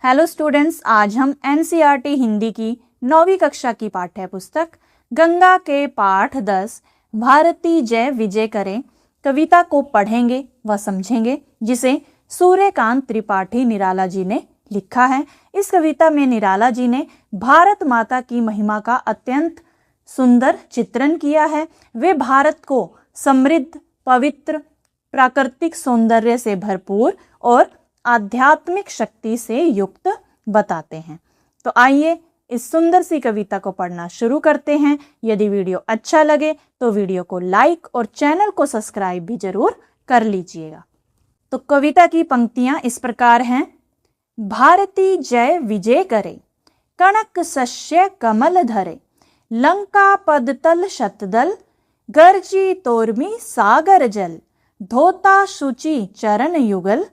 Hello students, आज हम NCERT Hindi की 9वीं कक्षा की पाठ्य पुस्तक गंगा के पाठ 10 भारती जय विजय करें कविता को पढ़ेंगे व समझेंगे, जिसे सूर्यकांत त्रिपाठी निराला जी ने लिखा है। इस कविता में निराला जी ने भारत माता की महिमा का अत्यंत सुंदर चित्रण किया है। वे भारत को समृद्ध, पवित्र, प्राकृतिक सौंदर्य से भरपूर और आध्यात्मिक शक्ति से युक्त बताते हैं। तो आइए इस सुंदर सी कविता को पढ़ना शुरू करते हैं। यदि वीडियो अच्छा लगे तो वीडियो को लाइक और चैनल को सब्सक्राइब भी जरूर कर लीजिएगा। तो कविता की पंक्तियां इस प्रकार हैं। भारती जय विजय करे, कणक शस्य कमल धरे, लंका पदतल शतदल, गर्जी तोर्मी सागर जल, धोता शुचि चरण युगल,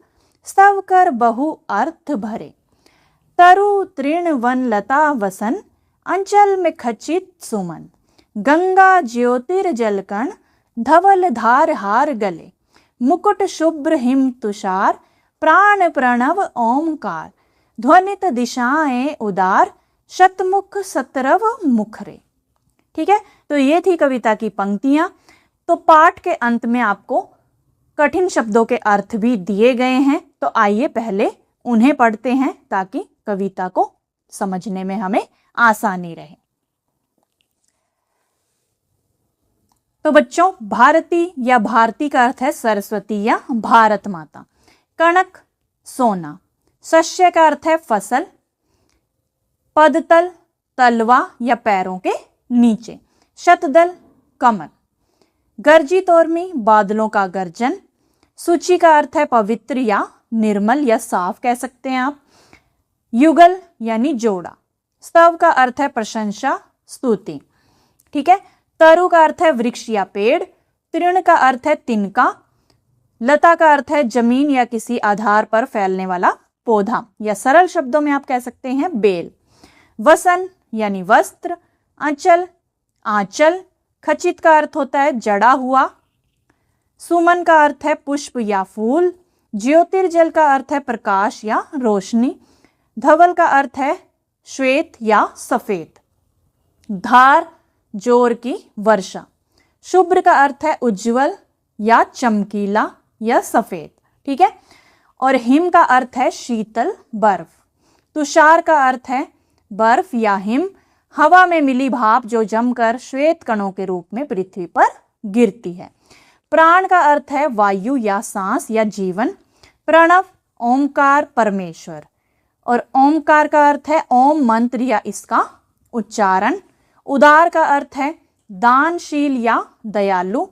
स्तव कर बहु अर्थ भरे, तरु तृण वन लता वसन, अंचल में खचित सुमन, गंगा ज्योतिर्जलकण, धवल धार हार गले, मुकुट शुभ्र हिम तुषार, प्राण प्रणव ओमकार, ध्वनित दिशाएं उदार, शतमुख सतरव मुखरे। ठीक है, तो ये थी कविता की पंक्तियां। तो पाठ के अंत में आपको कठिन शब्दों के अर्थ भी दिए गए हैं। तो आइए पहले उन्हें पढ़ते हैं ताकि कविता को समझने में हमें आसानी रहे। तो बच्चों, भारती या भारती का अर्थ है सरस्वती या भारत माता। कणक सोना, शस्य का अर्थ है फसल, पदतल तलवा या पैरों के नीचे, शतदल कमल, गर्जी तोर्मी बादलों का गर्जन, सूची का अर्थ है पवित्र या निर्मल या साफ कह सकते हैं आप, युगल यानी जोड़ा, स्तव का अर्थ है प्रशंसा स्तुति। ठीक है, तरु का अर्थ है वृक्ष या पेड़, तृण का अर्थ है तिनका, लता का अर्थ है जमीन या किसी आधार पर फैलने वाला पौधा या सरल शब्दों में आप कह सकते हैं बेल, वसन यानी वस्त्र, अंचल आंचल, खचित का अर्थ होता है जड़ा हुआ, सुमन का अर्थ है पुष्प या फूल, ज्योतिर्जल का अर्थ है प्रकाश या रोशनी, धवल का अर्थ है श्वेत या सफेद, धार जोर की वर्षा, शुभ्र का अर्थ है उज्जवल या चमकीला या सफेद। ठीक है, और हिम का अर्थ है शीतल बर्फ, तुषार का अर्थ है बर्फ या हिम, हवा में मिली भाप जो जमकर श्वेत कणों के रूप में पृथ्वी पर गिरती है, प्राण का अर्थ है वायु या सांस या जीवन, प्रणव ओमकार परमेश्वर, और ओमकार का अर्थ है ओम मंत्र या इसका उच्चारण, उदार का अर्थ है दानशील या दयालु,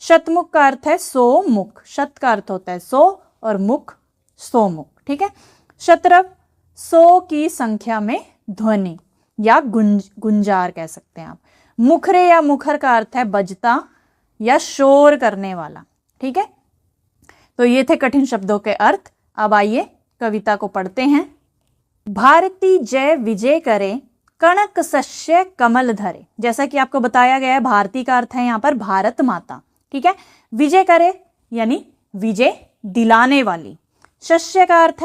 शतमुख का अर्थ है 100 मुख, शत का अर्थ होता है 100 और मुख 100 मुख। ठीक है, शतरव 100 की संख्या में ध्वनि या गुंजार कह सकते हैं आप, मुखरे या मुखर का अर्थ है बजता या शोर करने वाला। ठीक है, तो ये थे कठिन शब्दों के अर्थ। अब आइए कविता को पढ़ते हैं। भारती जय विजय करे, कणक शस्य कमल धरे। जैसा कि आपको बताया गया है, भारती का अर्थ है यहाँ पर भारत माता। ठीक है, विजय करे यानी विजय दिलाने वाली, शस्य का अर्थ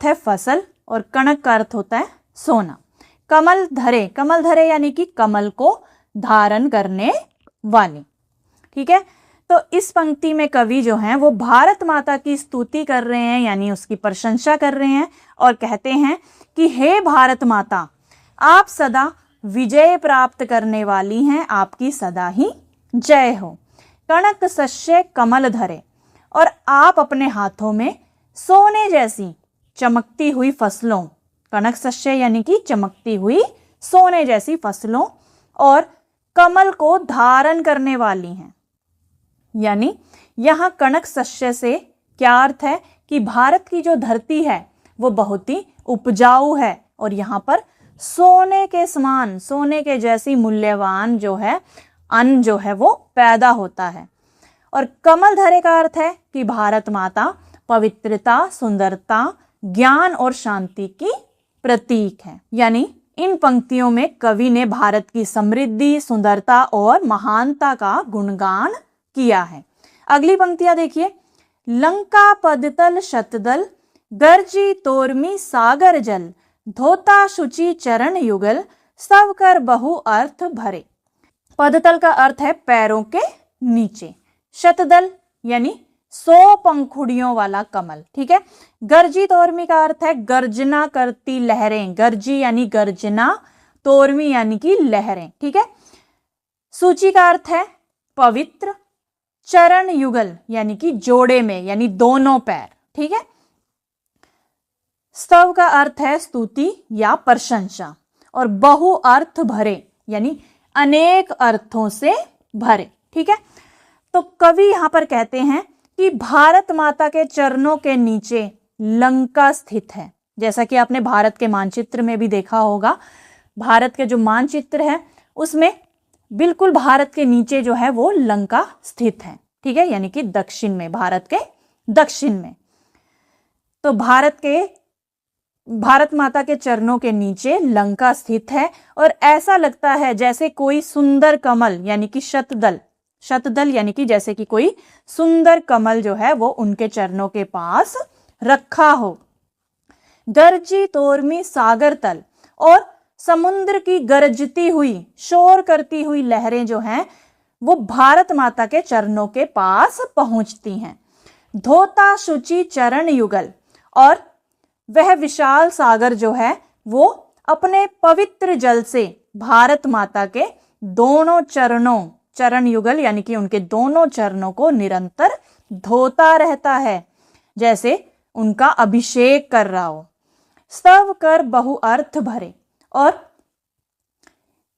है फसल, और कणक का अर्थ होता है सोना, कमल धरे यानी कि कमल को धारण करने वाली। ठीक है, तो इस पंक्ति में कवि जो हैं वो भारत माता की स्तुति कर रहे हैं, यानी उसकी प्रशंसा कर रहे हैं और कहते हैं कि हे भारत माता, आप सदा विजय प्राप्त करने वाली हैं, आपकी सदा ही जय हो। कणक शस्य कमल धरे, और आप अपने हाथों में सोने जैसी चमकती हुई फसलों, कणक शस्य यानी कि चमकती हुई सोने जैसी फसलों, और कमल को धारण करने वाली हैं। यानी यहाँ कणक शस्य से क्या अर्थ है कि भारत की जो धरती है वो बहुत ही उपजाऊ है, और यहाँ पर सोने के समान, सोने के जैसी मूल्यवान जो है अन्न जो है वो पैदा होता है। और कमल धरे का अर्थ है कि भारत माता पवित्रता, सुंदरता, ज्ञान और शांति की प्रतीक है। यानी इन पंक्तियों में कवि ने भारत की समृद्धि, सुंदरता और महानता का गुणगान किया है। अगली पंक्तियां देखिए। लंका पदतल शतदल, गर्जी तोर्मी सागर जल, धोता शुचि चरण युगल, सब कर बहु अर्थ भरे। पदतल का अर्थ है पैरों के नीचे। शतदल यानी 100 पंखुड़ियों वाला कमल, ठीक है। गर्जी तोर्मी का अर्थ है गर्जना करती लहरें। गर्जी यानी गर्जना, तोर्मी यानी कि लहरें, ठीक है। सूची का अर्थ है पवित्र। चरण युगल यानी कि जोड़े में, यानी दोनों पैर, ठीक है। स्तव का अर्थ है स्तुति या प्रशंसा। और बहु अर्थ भरे यानी अनेक अर्थों से भरे, ठीक है। तो कवि यहां पर कहते हैं कि भारत माता के चरणों के नीचे लंका स्थित है। जैसा कि आपने भारत के मानचित्र में भी देखा होगा, भारत के जो मानचित्र है उसमें बिल्कुल भारत के नीचे जो है वो लंका स्थित है, ठीक है, यानी कि दक्षिण में, भारत के दक्षिण में। तो भारत माता के चरणों के नीचे लंका स्थित है और ऐसा लगता है जैसे कोई सुंदर कमल यानी कि शतदल यानी कि जैसे कि कोई सुंदर कमल जो है वो उनके चरणों के पास रखा हो। गर्जी तोर्मी सागर तल, और समुद्र की गरजती हुई, शोर करती हुई लहरें जो हैं वो भारत माता के चरणों के पास पहुंचती हैं। धोता शुचि चरण युगल, और वह विशाल सागर जो है वो अपने पवित्र जल से भारत माता के दोनों चरण युगल यानी कि उनके दोनों चरणों को निरंतर धोता रहता है, जैसे उनका अभिषेक कर रहा हो। स्तव कर बहु अर्थ भरे, और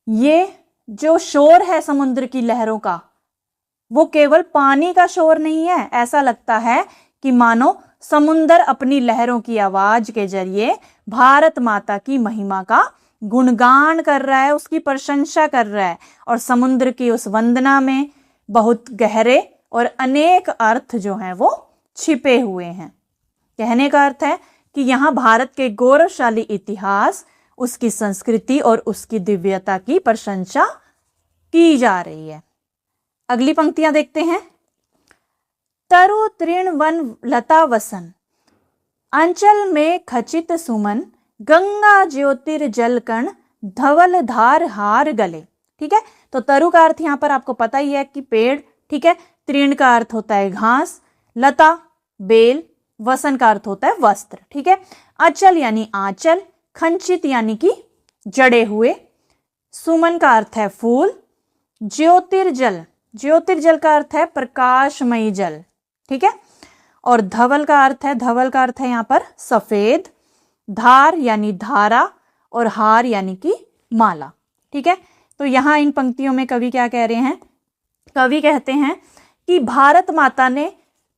ये जो शोर है समुद्र की लहरों का वो केवल पानी का शोर नहीं है। ऐसा लगता है कि मानो समुंदर अपनी लहरों की आवाज के जरिए भारत माता की महिमा का गुणगान कर रहा है, उसकी प्रशंसा कर रहा है। और समुद्र की उस वंदना में बहुत गहरे और अनेक अर्थ जो हैं वो छिपे हुए हैं। कहने का अर्थ है कि यहाँ भारत के गौरवशाली इतिहास, उसकी संस्कृति और उसकी दिव्यता की प्रशंसा की जा रही है। अगली पंक्तियां देखते हैं। तरु तृण वन लता वसन, अंचल में खचित सुमन, गंगा ज्योतिर्जल कण, धवल धार हार गले, ठीक है। तो तरु का अर्थ यहाँ पर आपको पता ही है कि पेड़, ठीक है। तृण का अर्थ होता है घास, लता बेल, वसन का अर्थ होता है वस्त्र, ठीक है। अचल यानी आंचल, खंचित यानी कि जड़े हुए, सुमन का अर्थ है फूल, ज्योतिर्जल का अर्थ है प्रकाशमयी जल, ठीक है। और धवल का अर्थ है यहाँ पर सफेद, धार यानी धारा, और हार यानी कि माला, ठीक है। तो यहाँ इन पंक्तियों में कवि क्या कह रहे हैं? कवि कहते हैं कि भारत माता ने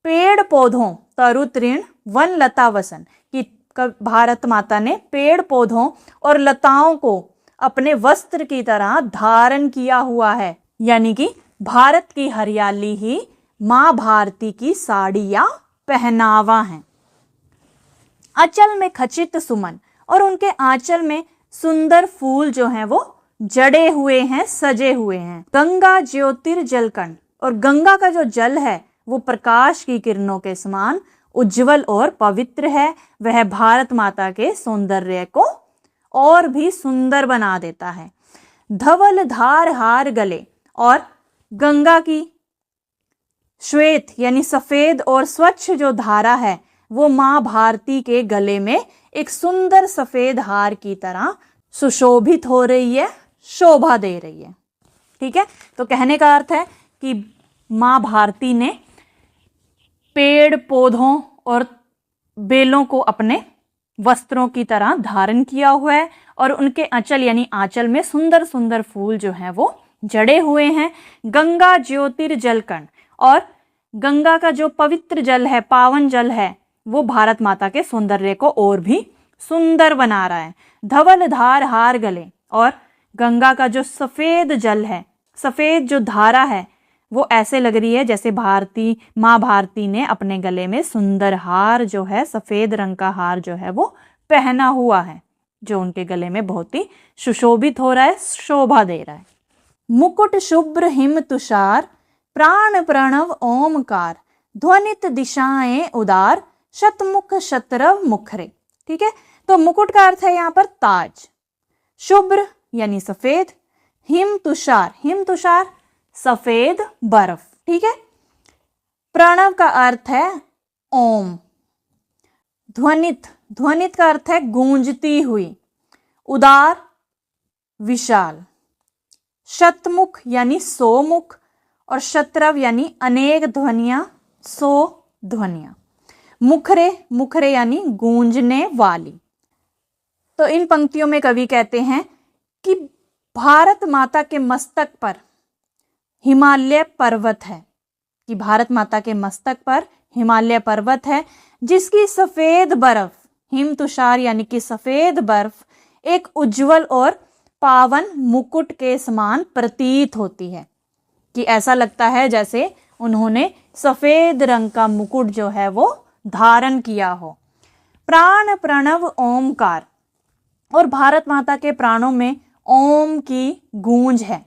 पेड़ पौधों, तरु तृण वन लता वसन, कि भारत माता ने पेड़ पौधों और लताओं को अपने वस्त्र की तरह धारण किया हुआ है, यानी कि भारत की हरियाली ही मां भारती की साड़ी या पहनावा है। आंचल में खचित सुमन, और उनके आंचल में सुंदर फूल जो हैं वो जड़े हुए हैं, सजे हुए हैं। गंगा ज्योतिर्जल कण, और गंगा का जो जल है वो प्रकाश की किरणों के समान उज्जवल और पवित्र है। वह भारत माता के सौंदर्य को और भी सुंदर बना देता है। धवल धार हार गले, और गंगा की श्वेत यानी सफेद और स्वच्छ जो धारा है वो मां भारती के गले में एक सुंदर सफेद हार की तरह सुशोभित हो रही है, शोभा दे रही है, ठीक है। तो कहने का अर्थ है कि मां भारती ने पेड़ पौधों और बेलों को अपने वस्त्रों की तरह धारण किया हुआ है, और उनके आंचल यानी आंचल में सुंदर सुंदर फूल जो हैं वो जड़े हुए हैं। गंगा ज्योतिर्जल कण, और गंगा का जो पवित्र जल है, पावन जल है, वो भारत माता के सौंदर्य को और भी सुंदर बना रहा है। धवल धार हार गले, और गंगा का जो सफेद जल है, सफेद जो धारा है, वो ऐसे लग रही है जैसे मां भारती ने अपने गले में सुंदर हार जो है, सफेद रंग का हार जो है वो पहना हुआ है, जो उनके गले में बहुत ही सुशोभित हो रहा है, शोभा दे रहा है। मुकुट शुभ्र हिम तुषार, प्राण प्रणव ओमकार, ध्वनित दिशाएं उदार, शतमुख शतरव मुखरे। ठीक है, तो मुकुट का अर्थ है यहाँ पर ताज। शुभ्र यानी सफेद। हिम तुषार, हिम तुषार सफेद बर्फ। ठीक है, प्रणव का अर्थ है ओम। ध्वनित, ध्वनित का अर्थ है गूंजती हुई। उदार विशाल। शतमुख यानी 100 मुख और शतरव यानी अनेक ध्वनियां, 100 ध्वनियां। मुखरे, मुखरे यानी गूंजने वाली। तो इन पंक्तियों में कवि कहते हैं कि भारत माता के मस्तक पर हिमालय पर्वत है, कि भारत माता के मस्तक पर हिमालय पर्वत है, जिसकी सफेद बर्फ, हिम तुषार यानी कि सफेद बर्फ, एक उज्जवल और पावन मुकुट के समान प्रतीत होती है, कि ऐसा लगता है जैसे उन्होंने सफेद रंग का मुकुट जो है वो धारण किया हो। प्राण प्रणव ओमकार, और भारत माता के प्राणों में ओम की गूंज है,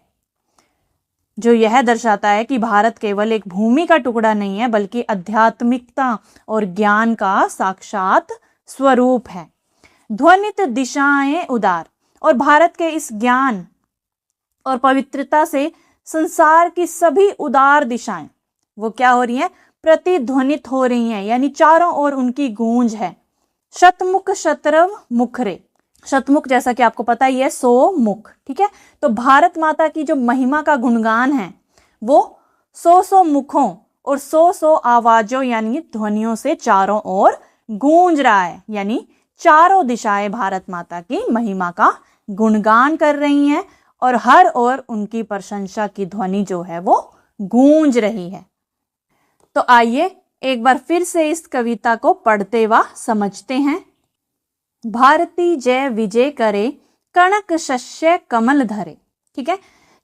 जो यह दर्शाता है कि भारत केवल एक भूमि का टुकड़ा नहीं है, बल्कि आध्यात्मिकता और ज्ञान का साक्षात स्वरूप है। ध्वनित दिशाएं उदार, और भारत के इस ज्ञान और पवित्रता से संसार की सभी उदार दिशाएं वो क्या हो रही हैं, प्रतिध्वनित हो रही हैं, यानी चारों ओर उनकी गूंज है। शतमुख शतरव मुखरे, शतमुख जैसा कि आपको पता ही है 100 मुख। ठीक है, तो भारत माता की जो महिमा का गुणगान है वो 100 मुखों और 100 आवाजों यानी ध्वनियों से चारों ओर गूंज रहा है, यानी चारों दिशाएं भारत माता की महिमा का गुणगान कर रही हैं और हर ओर उनकी प्रशंसा की ध्वनि जो है वो गूंज रही है। तो आइए एक बार फिर से इस कविता को पढ़ते व समझते हैं। भारती जय विजय करे, कणक शस्य कमल धरे। ठीक है,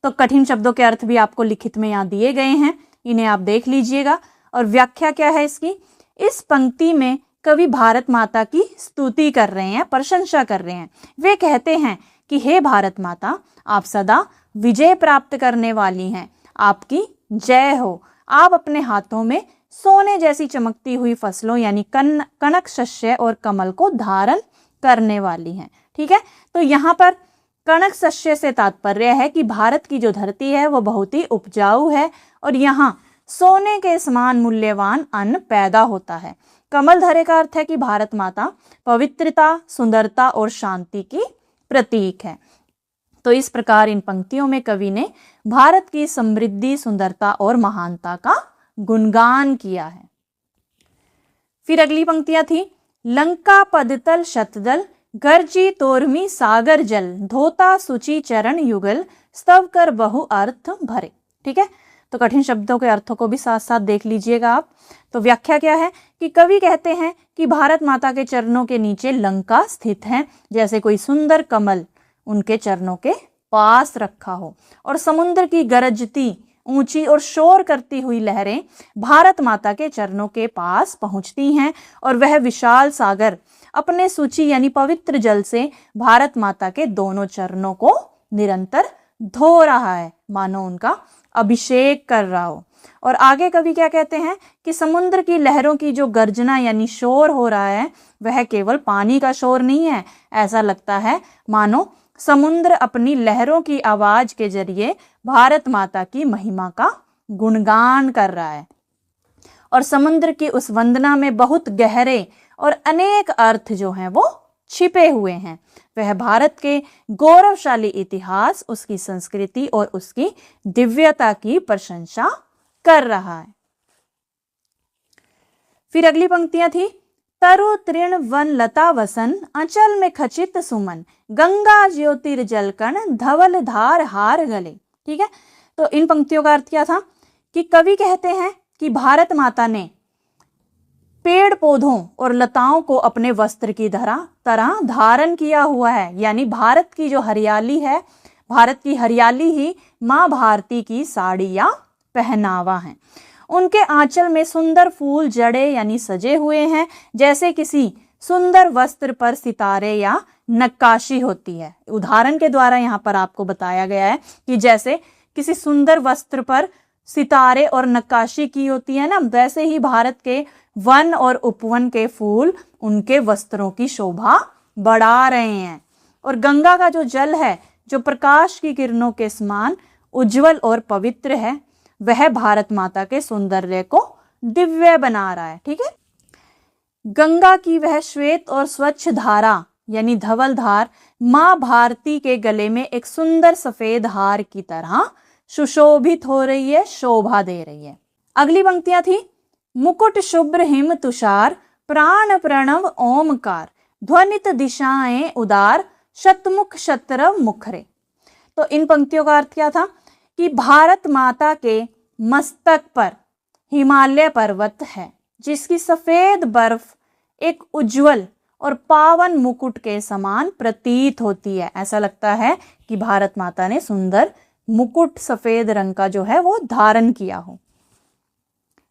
तो कठिन शब्दों के अर्थ भी आपको लिखित में यहाँ दिए गए हैं, इन्हें आप देख लीजिएगा। और व्याख्या क्या है इसकी, इस पंक्ति में कवि भारत माता की स्तुति कर रहे हैं, प्रशंसा कर रहे हैं। वे कहते हैं कि हे भारत माता, आप सदा विजय प्राप्त करने वाली हैं, आपकी जय हो। आप अपने हाथों में सोने जैसी चमकती हुई फसलों यानी कनक शस्य और कमल को धारण करने वाली हैं। ठीक है, तो यहाँ पर कनक शस्य से तात्पर्य है कि भारत की जो धरती है वो बहुत ही उपजाऊ है और यहाँ सोने के समान मूल्यवान अन्न पैदा होता है। कमल धरे का अर्थ है कि भारत माता पवित्रता, सुंदरता और शांति की प्रतीक है। तो इस प्रकार इन पंक्तियों में कवि ने भारत की समृद्धि, सुंदरता और महानता का गुणगान किया है। फिर अगली पंक्तियां थी, लंका पदतल शतदल, गर्जी तोरमी सागर जल, धोता सुचि चरण युगल, स्तव कर बहु अर्थ भरे। ठीक है, तो कठिन शब्दों के अर्थों को भी साथ साथ देख लीजिएगा आप। तो व्याख्या क्या है कि कवि कहते हैं कि भारत माता के चरणों के नीचे लंका स्थित है, जैसे कोई सुंदर कमल उनके चरणों के पास रखा हो, और समुद्र की गरजती ऊंची और शोर करती हुई लहरें भारत माता के चरणों के पास पहुंचती हैं और वह विशाल सागर अपने सूची यानी पवित्र जल से भारत माता के दोनों चरणों को निरंतर धो रहा है, मानो उनका अभिषेक कर रहा हो। और आगे कवि क्या कहते हैं कि समुद्र की लहरों की जो गर्जना यानी शोर हो रहा है वह केवल पानी का शोर नहीं है, ऐसा लगता है मानो समुद्र अपनी लहरों की आवाज के जरिए भारत माता की महिमा का गुणगान कर रहा है। और समुद्र की उस वंदना में बहुत गहरे और अनेक अर्थ जो हैं वो छिपे हुए हैं। वह भारत के गौरवशाली इतिहास, उसकी संस्कृति और उसकी दिव्यता की प्रशंसा कर रहा है। फिर अगली पंक्तियां थी, तरु तृण वन लता वसन, अंचल में खचित सुमन, गंगा ज्योतिर्जल कण, धवल धार हार गले। ठीक है, तो इन पंक्तियों का अर्थ क्या था कि कवि कहते हैं कि भारत माता ने पेड़ पौधों और लताओं को अपने वस्त्र की तरह धारण किया हुआ है, यानी भारत की जो हरियाली है, भारत की हरियाली ही माँ भारती की साड़ी या पहनावा है। उनके आंचल में सुंदर फूल जड़े यानी सजे हुए हैं, जैसे किसी सुंदर वस्त्र पर सितारे या नक्काशी होती है। उदाहरण के द्वारा यहाँ पर आपको बताया गया है कि जैसे किसी सुंदर वस्त्र पर सितारे और नक्काशी की होती है ना, वैसे ही भारत के वन और उपवन के फूल उनके वस्त्रों की शोभा बढ़ा रहे हैं। और गंगा का जो जल है, जो प्रकाश की किरणों के समान उज्जवल और पवित्र है, वह भारत माता के सौंदर्य को दिव्य बना रहा है। ठीक है, गंगा की वह श्वेत और स्वच्छ धारा यानी धवल धार मां भारती के गले में एक सुंदर सफेद हार की तरह सुशोभित हो रही है, शोभा दे रही है। अगली पंक्तियां थी, मुकुट शुभ्र हिम तुषार, प्राण प्रणव ओमकार, ध्वनित दिशाएं उदार, शतमुख शत्रव मुखरे। तो इन पंक्तियों का अर्थ क्या था कि भारत माता के मस्तक पर हिमालय पर्वत है, जिसकी सफेद बर्फ एक उज्जवल और पावन मुकुट के समान प्रतीत होती है। ऐसा लगता है कि भारत माता ने सुंदर मुकुट सफेद रंग का जो है वो धारण किया हो।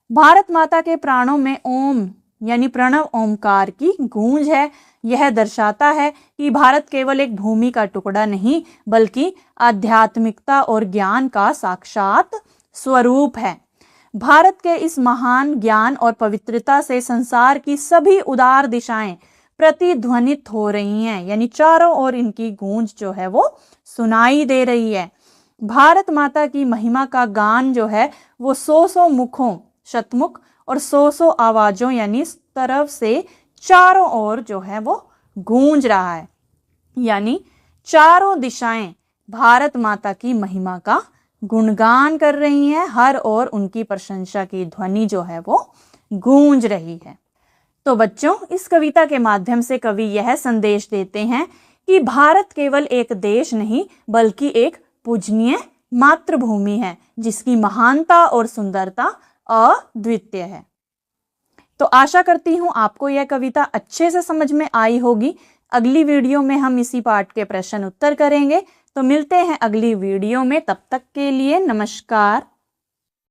भारत माता के प्राणों में ओम यानी प्रणव ओमकार की गूंज है। यह दर्शाता है कि भारत केवल एक भूमि का टुकड़ा नहीं, बल्कि आध्यात्मिकता और ज्ञान का साक्षात स्वरूप है। भारत के इस महान ज्ञान और पवित्रता से संसार की सभी उदार दिशाएं प्रतिध्वनित हो रही हैं, यानी चारों ओर इनकी गूंज जो है वो सुनाई दे रही है। भारत माता की महिमा का गान जो है वो 100 मुखों शतमुख और 100 आवाजों यानी तरफ से चारों ओर जो है वो गूंज रहा है, यानी चारों दिशाएं भारत माता की महिमा का गुणगान कर रही हैं, हर ओर उनकी प्रशंसा की ध्वनि जो है वो गूंज रही है। तो बच्चों, इस कविता के माध्यम से कवि यह संदेश देते हैं कि भारत केवल एक देश नहीं, बल्कि एक पूजनीय मातृभूमि है, जिसकी महानता और सुंदरता अद्वितीय है। तो आशा करती हूँ आपको यह कविता अच्छे से समझ में आई होगी। अगली वीडियो में हम इसी पाठ के प्रश्न उत्तर करेंगे। तो मिलते हैं अगली वीडियो में, तब तक के लिए नमस्कार।